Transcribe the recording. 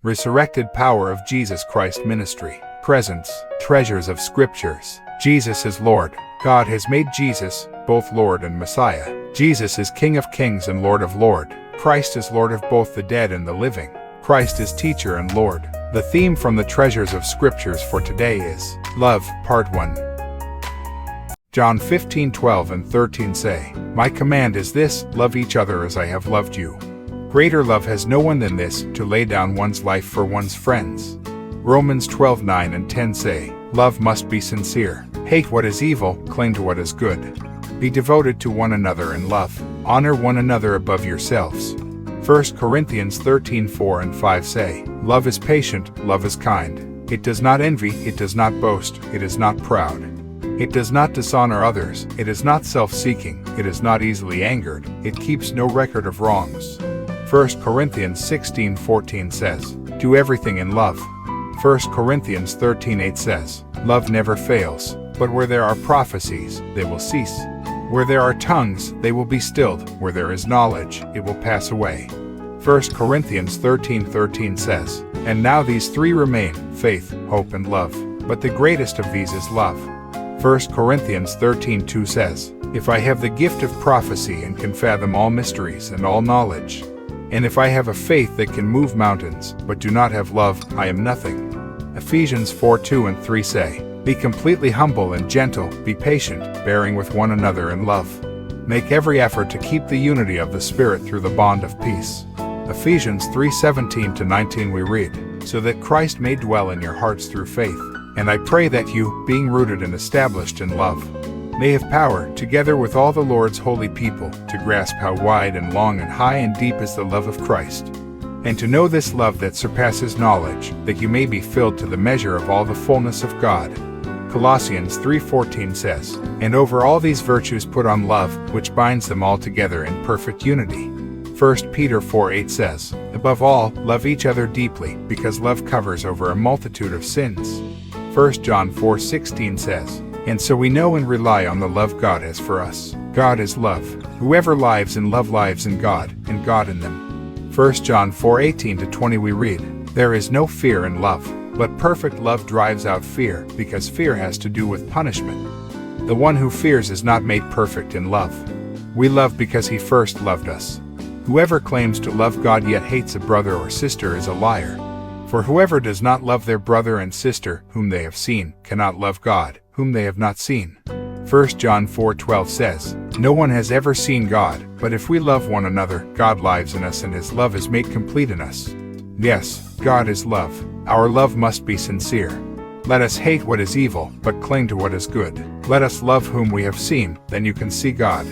Resurrected power of Jesus Christ ministry. Presence, treasures of scriptures. Jesus is Lord. God has made Jesus both Lord and Messiah. Jesus is King of kings and Lord of lords. Christ is Lord of both the dead and the living. Christ is teacher and Lord. The theme from the treasures of scriptures for today is Love, Part 1. John 15:12 and 13 say, "My command is this, love each other as I have loved you. Greater love has no one than this, to lay down one's life for one's friends." Romans 12:9 and 10 say, "Love must be sincere. Hate what is evil, cling to what is good. Be devoted to one another in love. Honor one another above yourselves." 1 Corinthians 13:4 and 5 say, "Love is patient, love is kind. It does not envy, it does not boast, it is not proud. It does not dishonor others, it is not self-seeking, it is not easily angered, it keeps no record of wrongs." 1 Corinthians 16:14 says, "Do everything in love." 1 Corinthians 13:8 says, "Love never fails, but where there are prophecies, they will cease. Where there are tongues, they will be stilled. Where there is knowledge, it will pass away." 1 Corinthians 13:13 says, "And now these three remain, faith, hope and love. But the greatest of these is love." 1 Corinthians 13:2 says, "If I have the gift of prophecy and can fathom all mysteries and all knowledge, and if I have a faith that can move mountains, but do not have love, I am nothing." Ephesians 4:2 and 3 say, "Be completely humble and gentle, be patient, bearing with one another in love. Make every effort to keep the unity of the Spirit through the bond of peace." Ephesians 3:17-19 we read, "So that Christ may dwell in your hearts through faith. And I pray that you, being rooted and established in love, may have power, together with all the Lord's holy people, to grasp how wide and long and high and deep is the love of Christ, and to know this love that surpasses knowledge, that you may be filled to the measure of all the fullness of God." Colossians 3:14 says, "And over all these virtues put on love, which binds them all together in perfect unity." 1 Peter 4:8 says, "Above all, love each other deeply, because love covers over a multitude of sins." 1 John 4:16 says, "And so we know and rely on the love God has for us. God is love. Whoever lives in love lives in God, and God in them." 1 John 4:18-20 we read, "There is no fear in love, but perfect love drives out fear, because fear has to do with punishment. The one who fears is not made perfect in love. We love because he first loved us. Whoever claims to love God yet hates a brother or sister is a liar. For whoever does not love their brother and sister, whom they have seen, cannot love God, whom they have not seen." 1 John 4:12 says, "No one has ever seen God, but if we love one another, God lives in us and his love is made complete in us." Yes, God is love. Our love must be sincere. Let us hate what is evil, but cling to what is good. Let us love whom we have seen, then you can see God.